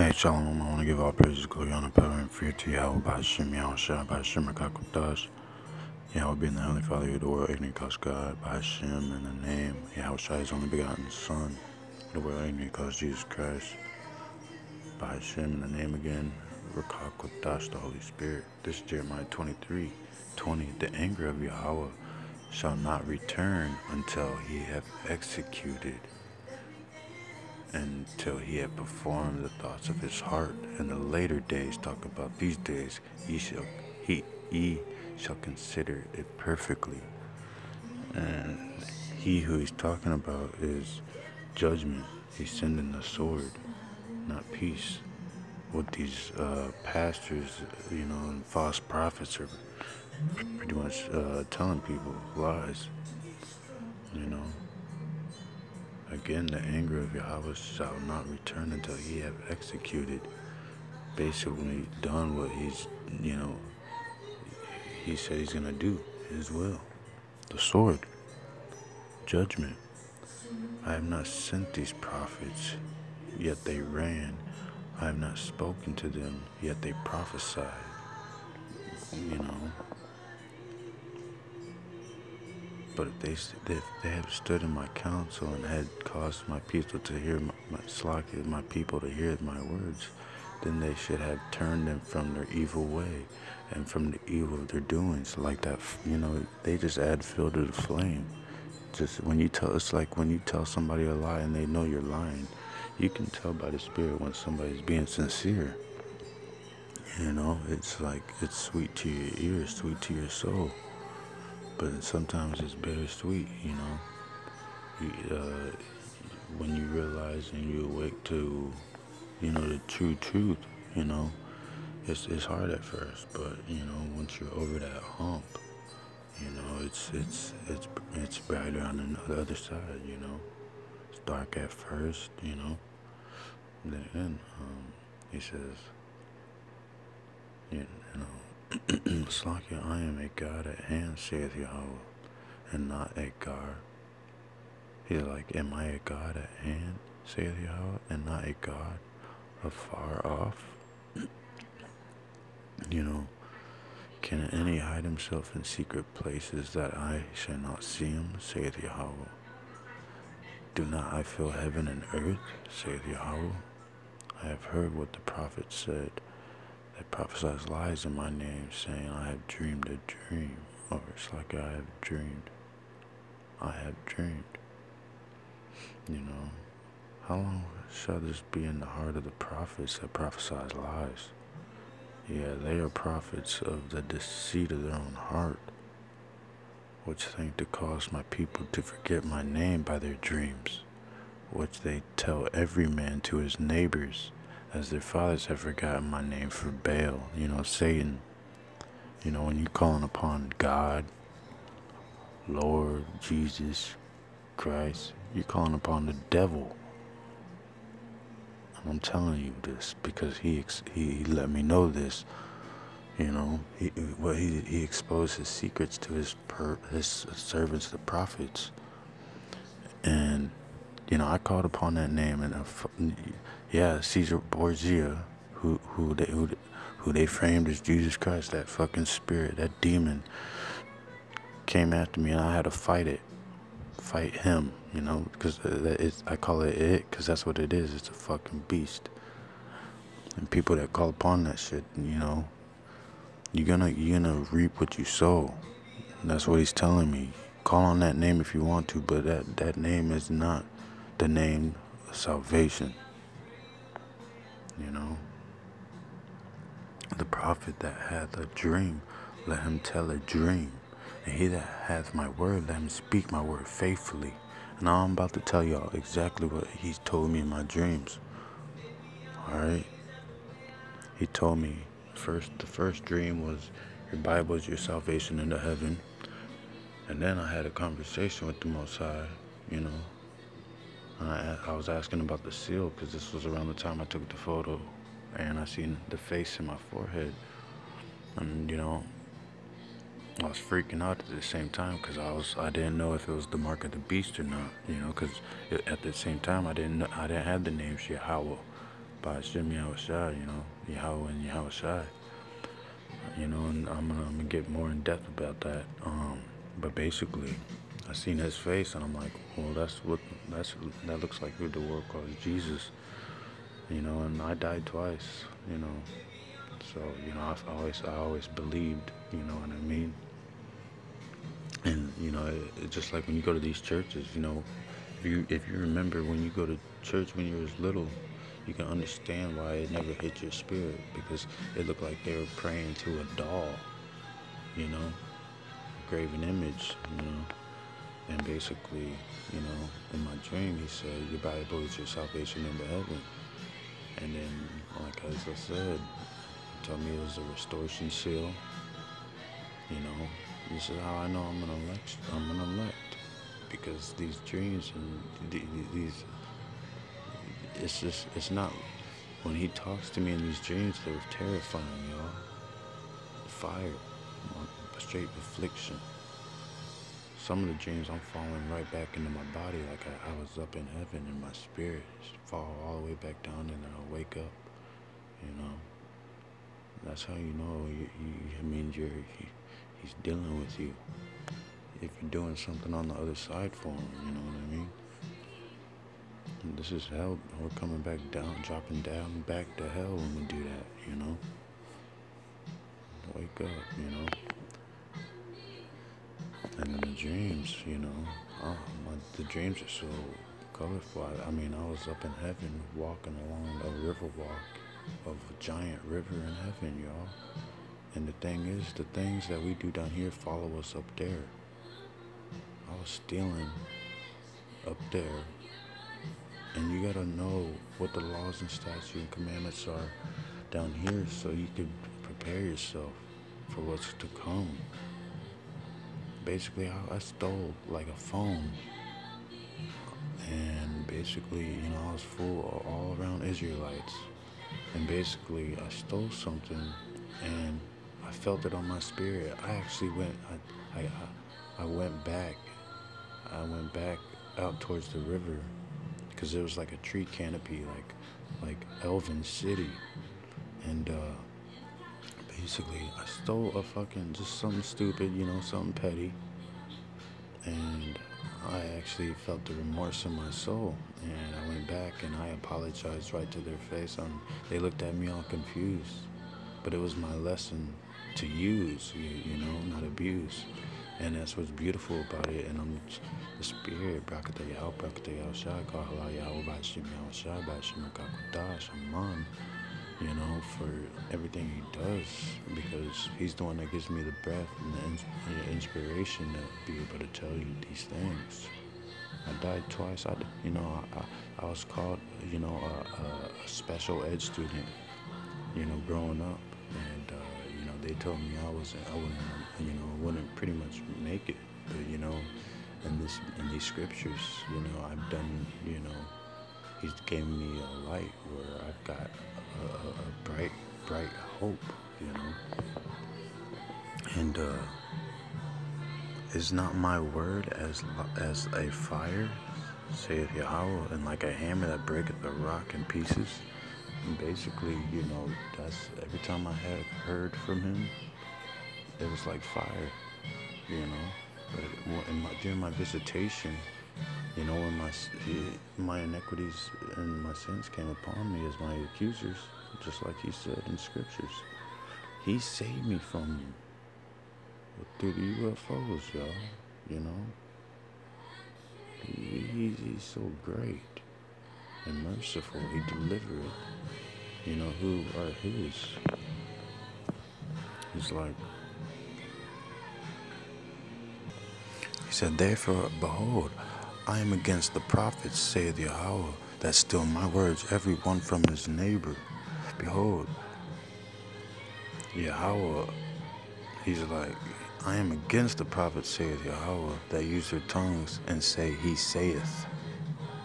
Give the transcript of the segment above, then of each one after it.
Hey, Shalom, I want to give all praises, glory, honor, power, and fear to Yahweh, by Hashem, Yahweh Shai, by Hashem, Rakakudash, Yahweh being the Heavenly Father of the world, ignorant cause God, by Hashem, in the name, Yahweh Shai, His only begotten Son, the world, ignorant cause Jesus Christ, by Hashem, in the name again, Rakakudash, the Holy Spirit. This is Jeremiah 23:20. The anger of Yahweh shall not return until he have executed, until he had performed the thoughts of his heart. In the later days, talk about these days, ye shall consider it perfectly. And he who he's talking about is judgment. He's sending the sword, not peace. What these pastors, and false prophets are pretty much telling people lies, Again, the anger of Yahweh shall not return until he have executed, basically done what he said he's going to do, his will. The sword, judgment. I have not sent these prophets, yet they ran. I have not spoken to them, yet they prophesied. But if they have stood in my counsel and had caused my people to hear my people to hear my words, then they should have turned them from their evil way and from the evil of their doings. Like that, they just add fuel to the flame. Just it's like when you tell somebody a lie and they know you're lying, you can tell by the Spirit when somebody's being sincere. It's like it's sweet to your ears, sweet to your soul. But sometimes it's bittersweet, when you realize and you awake to, the true truth, it's hard at first, but, once you're over that hump, it's brighter on the other side, It's dark at first, Then, he says, Slakia, I am a God at hand, saith Yahweh, and not a God. He's like, am I a God at hand, saith Yahweh, and not a God afar off? Can any hide himself in secret places that I shall not see him, saith Yahweh? Do not I fill heaven and earth, saith Yahweh? I have heard what the prophet said, that prophesies lies in my name, saying, I have dreamed a dream. Or it's like I have dreamed. How long shall this be in the heart of the prophets that prophesies lies? Yeah, they are prophets of the deceit of their own heart, which think to cause my people to forget my name by their dreams, which they tell every man to his neighbors, as their fathers have forgotten my name for Baal, Satan. When you're calling upon God, Lord, Jesus, Christ, you're calling upon the devil. And I'm telling you this because he let me know this. He exposed his secrets to his servants, the prophets. And I called upon that name, and Caesar Borgia, who they framed as Jesus Christ, that fucking spirit, that demon, came after me, and I had to fight him, because I call it because that's what it is. It's a fucking beast. And people that call upon that shit, you're gonna reap what you sow. And that's what he's telling me. Call on that name if you want to, but that name is not the name of salvation. The prophet that hath a dream, let him tell a dream. And he that hath my word, let him speak my word faithfully. And now I'm about to tell y'all exactly what he's told me in my dreams. Alright? He told me, the first dream was, your Bible is your salvation into heaven. And then I had a conversation with the Most High, And I was asking about the seal, because this was around the time I took the photo. And I seen the face in my forehead. And, I was freaking out at the same time because I didn't know if it was the mark of the beast or not, because at the same time I didn't have the name Yahweh. by Hashem Yahushua, you know, Yahweh and Yahushua. You know, and I'm gonna get more in depth about that. But basically, I seen his face, and I'm like, well, that looks like who the world calls Jesus. You know, and I died twice. You know, so you know, I always believed. You know what I mean? And you know, it's just like when you go to these churches. You know, if you remember when you go to church when you was little, you can understand why it never hit your spirit, because it looked like they were praying to a doll, you know, a graven image, you know. And basically, you know, in my dream, he said, your Bible is your salvation into heaven. And then, like as I said, he told me it was a restoration seal, you know. This is how I know I'm an elect, because these dreams and these, it's not, when he talks to me in these dreams, they're terrifying, y'all. Fire, straight affliction. Some of the dreams, I'm falling right back into my body, like I was up in heaven, and my spirit fall all the way back down, and then I'll wake up, you know. That's how you know, I mean, he's dealing with you. If you're doing something on the other side for him, you know what I mean? And this is hell. We're coming back down, dropping down back to hell when we do that, you know? Wake up, you know? And then the dreams, you know? The dreams are so colorful. I mean, I was up in heaven walking along a river walk of a giant river in heaven, y'all. And the thing is, the things that we do down here follow us up there. I was stealing up there. And you gotta know what the laws and statutes and commandments are down here, so you could prepare yourself for what's to come. Basically, I stole like a phone. And basically, you know, I was full all around Israelites. And basically, I stole something, and I felt it on my spirit. I actually I went back. I went back out towards the river, because there was like a tree canopy, like Elven City. And basically, I stole a fucking, just something stupid, you know, something petty. And I actually felt the remorse in my soul. And I went back and I apologized right to their face. They looked at me all confused. But it was my lesson to use, you know, not abuse. And that's what's beautiful about it. And I'm the spirit, you know, for everything he does, because he's the one that gives me the breath and the inspiration to be able to tell you these things. I died twice. I was called, you know, a special ed student, you know, growing up. And, you know, they told me I wouldn't pretty much make it. But, you know, in these scriptures, you know, I've done, you know, he's given me a light where I've got a bright hope, you know. And is not my word as a fire, saith Yahweh, and like a hammer that breaketh a rock in pieces? And basically, you know, that's every time I had heard from him, it was like fire, you know. But during my visitation, you know, when my iniquities and my sins came upon me as my accusers, just like he said in scriptures, he saved me from them through the UFOs, y'all. You know, he's so great and merciful. He delivered, you know, who are his. He's like, he said, therefore, behold, I am against the prophets, saith Yahweh, that steal my words, every one from his neighbor. Behold, Yahweh, he's like, I am against the prophets, saith Yahweh, that use their tongues and say, he saith.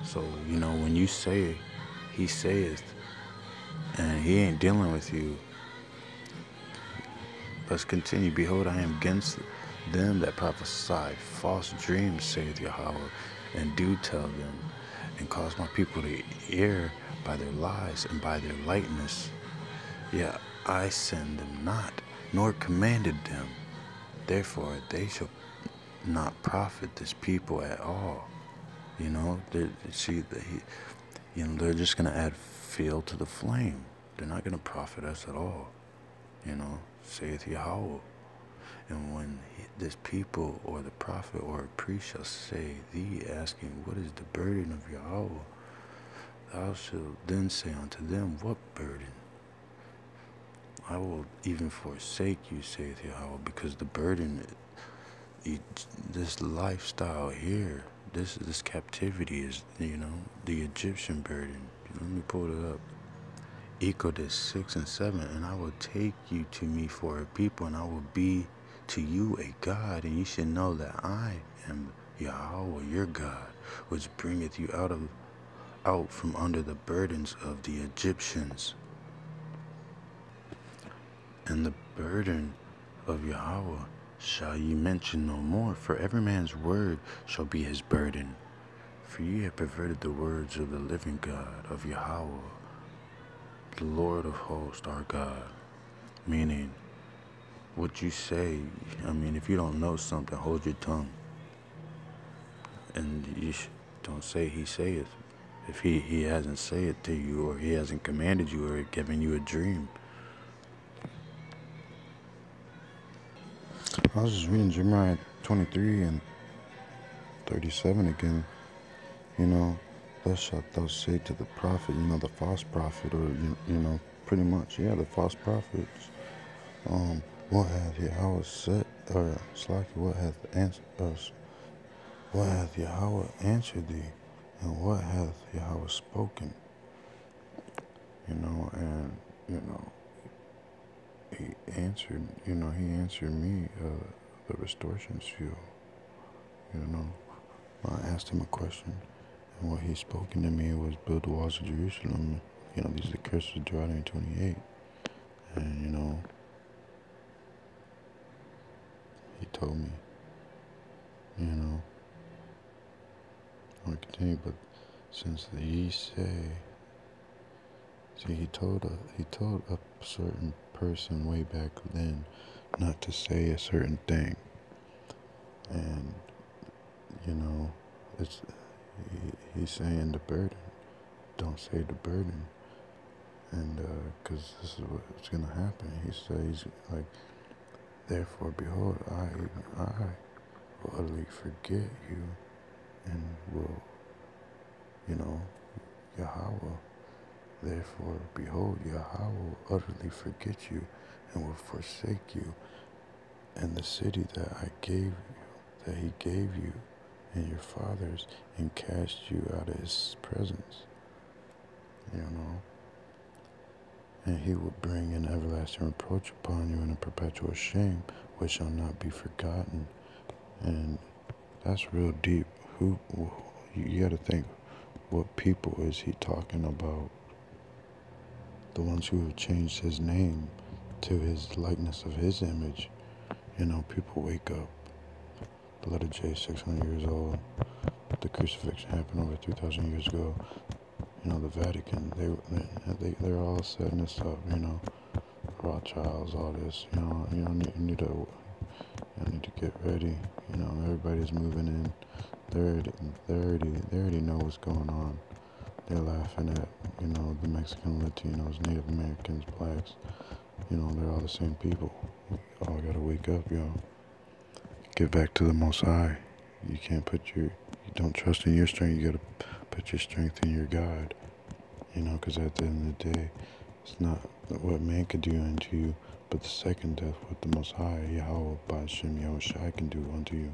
So, you know, when you say, he saith, and he ain't dealing with you, let's continue. Behold, I am against them that prophesy false dreams, saith Yahweh, and do tell them, and cause my people to err by their lies and by their lightness. Yeah, I send them not, nor commanded them. Therefore, they shall not profit this people at all. You know, they're just going to add fuel to the flame. They're not going to profit us at all. You know, saith Yahweh. And when this people or the prophet or a priest shall say thee, asking, what is the burden of Yahweh? Thou shalt then say unto them, what burden? I will even forsake you, saith Yahweh, because the burden, this lifestyle here, this captivity is, you know, the Egyptian burden. Let me pull it up. Exodus 6 and 7, and I will take you to me for a people, and I will be to you a God, and you should know that I am Yahweh, your God, which bringeth you out from under the burdens of the Egyptians. And the burden of Yahweh shall ye mention no more, for every man's word shall be his burden. For ye have perverted the words of the living God, of Yahweh, the Lord of hosts, our God. Meaning, what you say, I mean, if you don't know something, hold your tongue. And you don't say he saith. If he hasn't said it to you, or he hasn't commanded you, or given you a dream. I was just reading Jeremiah 23 and 37 again. You know, thus shalt thou say to the prophet, you know, the false prophet, or, you know, pretty much, yeah, the false prophets. What hath Yahweh said, or Slaki, what hath Yahweh answered thee, and what hath Yahweh spoken? You know, and, you know, he answered me, the restoration seal. You know, I asked him a question, and what he spoken to me was build the walls of Jerusalem. You know, these are the curses of Deuteronomy 28. And, you know, he told me, you know, I want to continue, but since he told a certain person way back then not to say a certain thing, and, you know, he's saying the burden, don't say the burden, and because this is what's gonna happen. He says, like, therefore, behold, I will utterly forget you, and will, you know, Yahweh. Therefore, behold, Yahweh will utterly forget you, and will forsake you, and the city that he gave you, and your fathers, and cast you out of his presence. You know, and he will bring an everlasting reproach upon you, and a perpetual shame, which shall not be forgotten. And that's real deep. You got to think, what people is he talking about? The ones who have changed his name to his likeness of his image. You know, people wake up. The letter J, 600 years old. The crucifixion happened over 3,000 years ago. You know, the Vatican, they're all setting this up, you know. Rothschilds, all this, you know, you need to get ready. You know, everybody's moving in. They already know what's going on. They're laughing at, you know, the Mexican, Latinos, Native Americans, blacks. You know, they're all the same people. We all gotta wake up, yo. Get back to the Most High. You can't you don't trust in your strength. You gotta put your strength in your God. You know, because at the end of the day, it's not what man can do unto you, but the second death, what the Most High, Yahweh, Ba'ashem, Yahushua can do unto you.